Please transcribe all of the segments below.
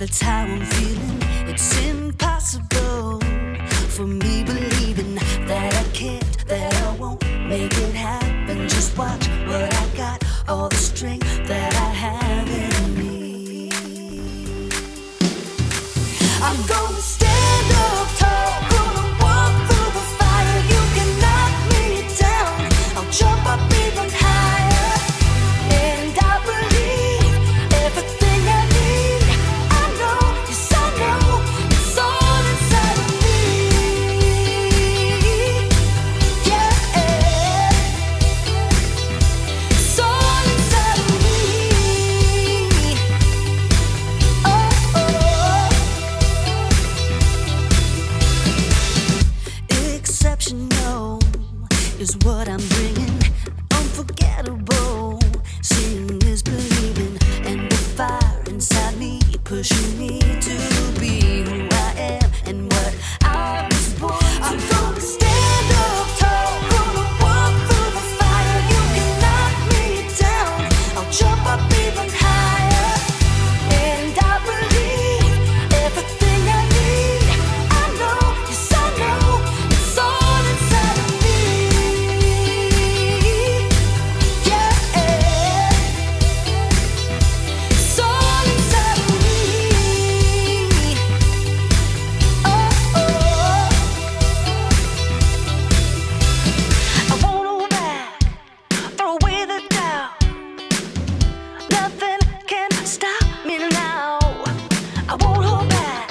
That's how I'm feeling. It's impossible for me believing that I can't, that I won't make it happen. Just watch what I got, all the strength that I have in me. I'm gonna stand up tall, gonna walk through the fire. You can knock me down, I'll jump up even higher. And I believe everything I need. I know, yes I know, it's all inside of me. Yeah, it's all inside of me. Exceptional is what I'm bringing. Unforgettable, seeing is believing, and the fire inside me pushing me to be who I am and what I was born to. I'm gonna stand up tall, gonna walk through the fire. You can knock me down, I'll jump up even higher. And I believe everything I need. I know, yes I know, it's all inside of me. Yeah, it's all inside of me. I won't hold back, throw away the doubt. Nothing can stop me now. I won't hold back,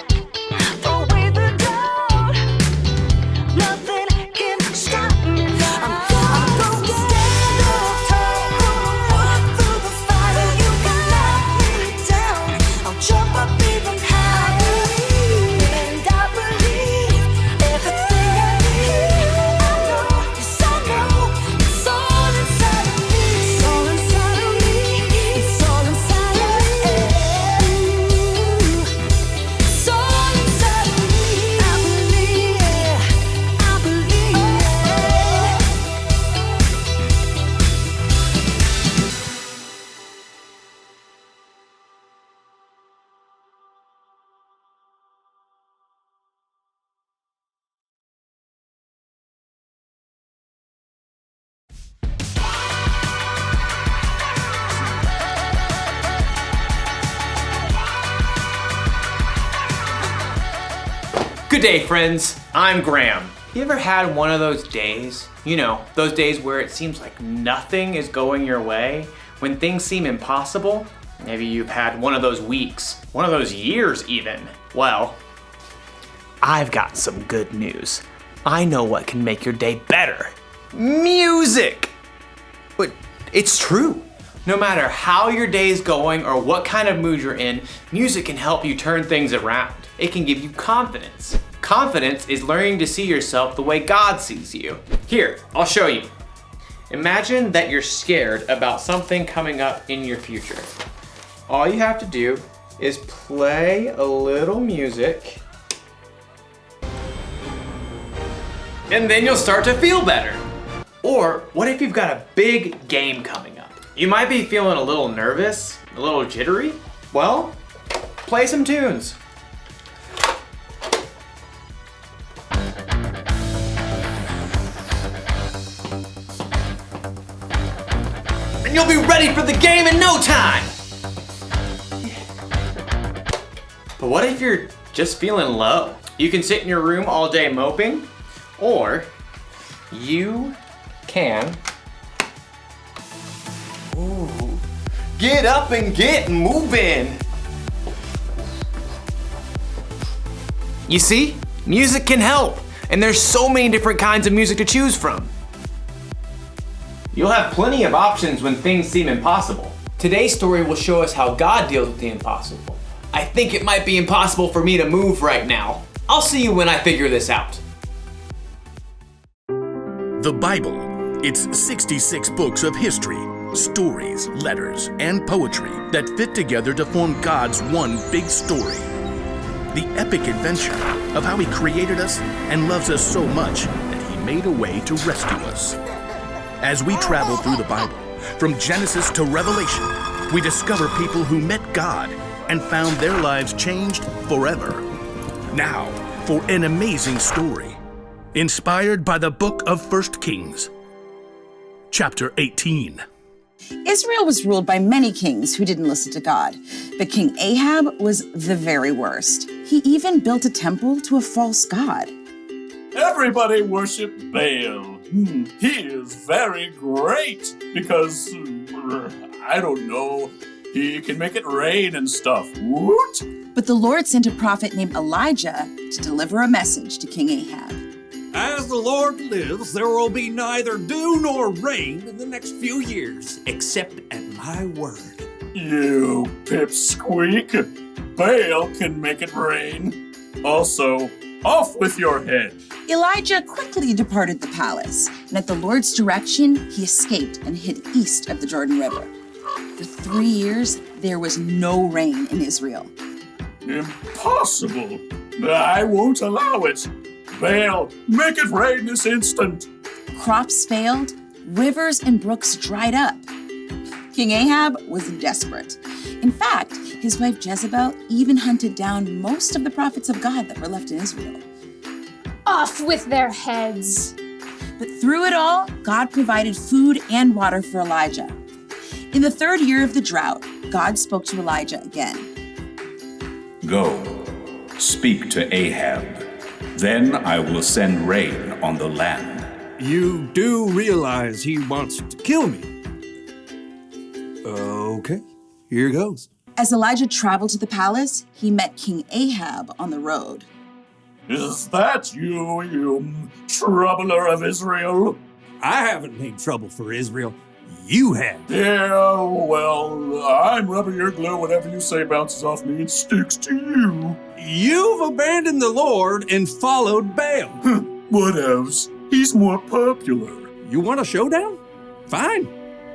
throw away the doubt. Nothing can stop me now. I'm gonna stand up tall, gonna walk through the fire. You can knock me down, I'll jump up even higher. And I believe everything I need. I know, yes I know, it's all inside of me. It's all inside of me. It's all inside of me. It's all inside of me. I believe, I believe. Good day, friends. I'm Graham. You ever had one of those days? You know, those days where it seems like nothing is going your way, when things seem impossible? Maybe you've had one of those weeks, one of those years even. Well, I've got some good news. I know what can make your day better. Music! But it's true. No matter how your day is going or what kind of mood you're in, music can help you turn things around. It can give you confidence. Confidence is learning to see yourself the way God sees you. Here, I'll show you. Imagine that you're scared about something coming up in your future. All you have to do is play a little music, and then you'll start to feel better. Or what if you've got a big game coming up? You might be feeling a little nervous, a little jittery. Well, play some tunes. And you'll be ready for the game in no time. But what if you're just feeling low? You can sit in your room all day moping, or you can get up and get moving. You see, music can help, and there's so many different kinds of music to choose from. You'll have plenty of options when things seem impossible. Today's story will show us how God deals with the impossible. I think it might be impossible for me to move right now. I'll see you when I figure this out. The Bible. It's 66 books of history, stories, letters, and poetry that fit together to form God's one big story. The epic adventure of how He created us and loves us so much that He made a way to rescue us. As we travel through the Bible, from Genesis to Revelation, we discover people who met God and found their lives changed forever. Now, for an amazing story, inspired by the book of 1 Kings, chapter 18. Israel was ruled by many kings who didn't listen to God, but King Ahab was the very worst. He even built a temple to a false god. Everybody worship Baal. He is very great because, I don't know, he can make it rain and stuff. Woot! But the Lord sent a prophet named Elijah to deliver a message to King Ahab. As the Lord lives, there will be neither dew nor rain in the next few years, except at my word. You pipsqueak. Baal can make it rain. Also, off with your head. Elijah quickly departed the palace, and at the Lord's direction, he escaped and hid east of the Jordan River. For 3 years, there was no rain in Israel. Impossible. I won't allow it. Baal, make it rain this instant. Crops failed, rivers and brooks dried up. King Ahab was desperate. In fact, his wife Jezebel even hunted down most of the prophets of God that were left in Israel. Off with their heads. But through it all, God provided food and water for Elijah. In the 3rd year of the drought, God spoke to Elijah again. Go, speak to Ahab. Then I will send rain on the land. You do realize he wants to kill me. Okay, here goes. As Elijah traveled to the palace, he met King Ahab on the road. Is that you troubler of Israel? I haven't made trouble for Israel. You have. Yeah, well, I'm rubber your glue. Whatever you say bounces off me and sticks to you. You've abandoned the Lord and followed Baal. What else? He's more popular. You want a showdown? Fine.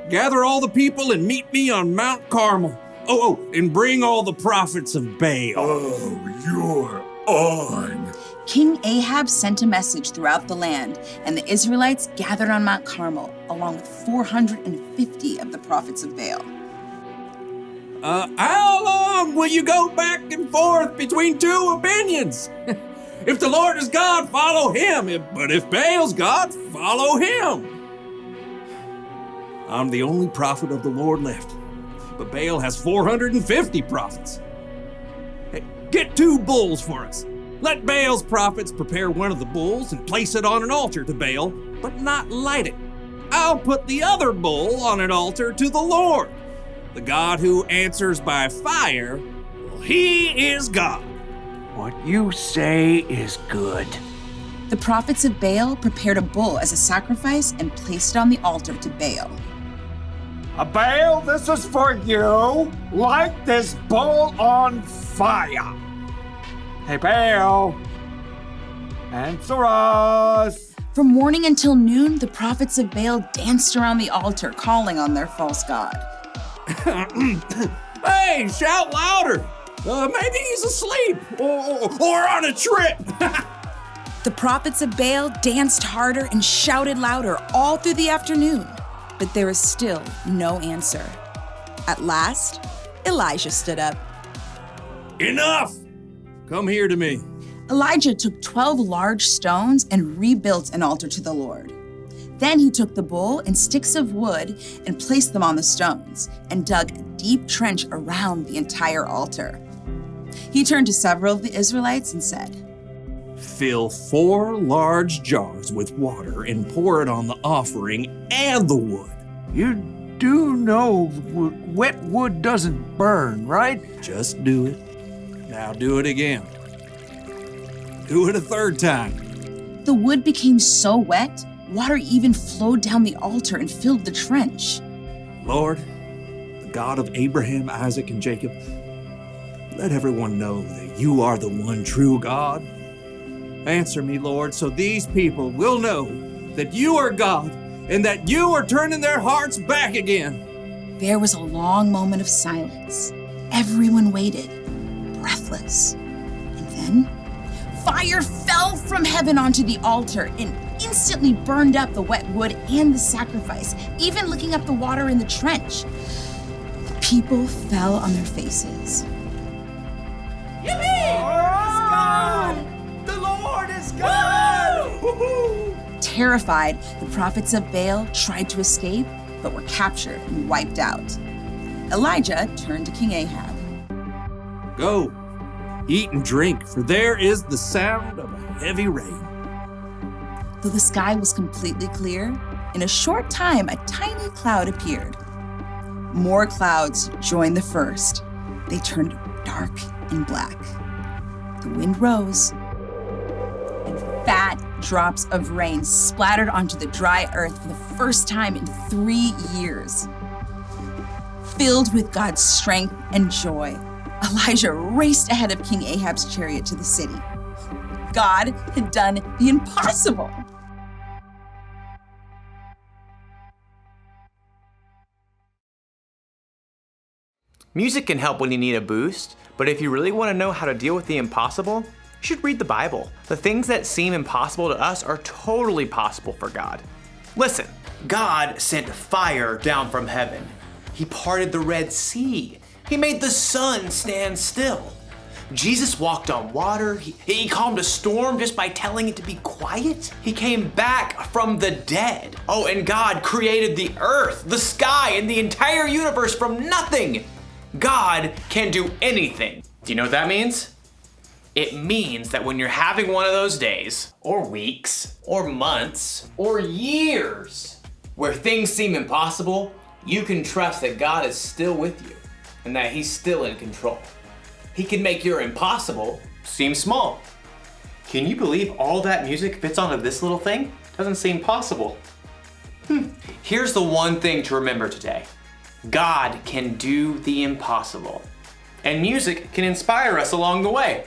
Gather all the people and meet me on Mount Carmel. Oh, and bring all the prophets of Baal. Oh, you're on. King Ahab sent a message throughout the land, and the Israelites gathered on Mount Carmel, along with 450 of the prophets of Baal. How long will you go back and forth between two opinions? If the Lord is God, follow him. But if Baal's God, follow him. I'm the only prophet of the Lord left, but Baal has 450 prophets. Hey, get 2 bulls for us. Let Baal's prophets prepare one of the bulls and place it on an altar to Baal, but not light it. I'll put the other bull on an altar to the Lord. The God who answers by fire, well, he is God. What you say is good. The prophets of Baal prepared a bull as a sacrifice and placed it on the altar to Baal. Baal, this is for you. Light this bull on fire. Hey, Baal, answer us. From morning until noon, the prophets of Baal danced around the altar, calling on their false god. Hey, shout louder. Maybe he's asleep or on a trip. The prophets of Baal danced harder and shouted louder all through the afternoon, but there was still no answer. At last, Elijah stood up. Enough! Come here to me. Elijah took 12 large stones and rebuilt an altar to the Lord. Then he took the bull and sticks of wood and placed them on the stones and dug a deep trench around the entire altar. He turned to several of the Israelites and said, Fill 4 large jars with water and pour it on the offering and the wood. You do know wet wood doesn't burn, right? Just do it. Now do it again. Do it a 3rd time. The wood became so wet, water even flowed down the altar and filled the trench. Lord, the God of Abraham, Isaac, and Jacob, let everyone know that you are the one true God. Answer me, Lord, so these people will know that you are God and that you are turning their hearts back again. There was a long moment of silence. Everyone waited, breathless. And then, fire fell from heaven onto the altar and instantly burned up the wet wood and the sacrifice, even licking up the water in the trench. The people fell on their faces. Terrified, the prophets of Baal tried to escape, but were captured and wiped out. Elijah turned to King Ahab. Go, eat and drink, for there is the sound of a heavy rain. Though the sky was completely clear, in a short time a tiny cloud appeared. More clouds joined the first. They turned dark and black. The wind rose, and fat drops of rain splattered onto the dry earth for the first time in 3 years. Filled with God's strength and joy, Elijah raced ahead of King Ahab's chariot to the city. God had done the impossible. Music can help when you need a boost, but if you really want to know how to deal with the impossible, you should read the Bible. The things that seem impossible to us are totally possible for God. Listen, God sent fire down from heaven. He parted the Red Sea. He made the sun stand still. Jesus walked on water. He calmed a storm just by telling it to be quiet. He came back from the dead. Oh, and God created the earth, the sky, and the entire universe from nothing. God can do anything. Do you know what that means? It means that when you're having one of those days, or weeks, or months, or years, where things seem impossible, you can trust that God is still with you and that He's still in control. He can make your impossible seem small. Can you believe all that music fits onto this little thing? Doesn't seem possible. Here's the one thing to remember today. God can do the impossible, and music can inspire us along the way.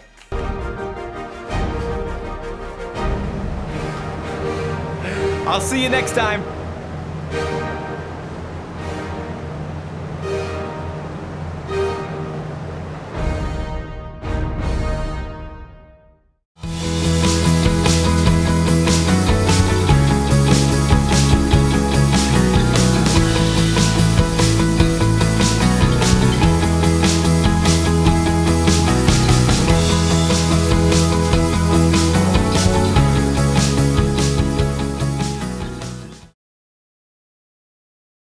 I'll see you next time.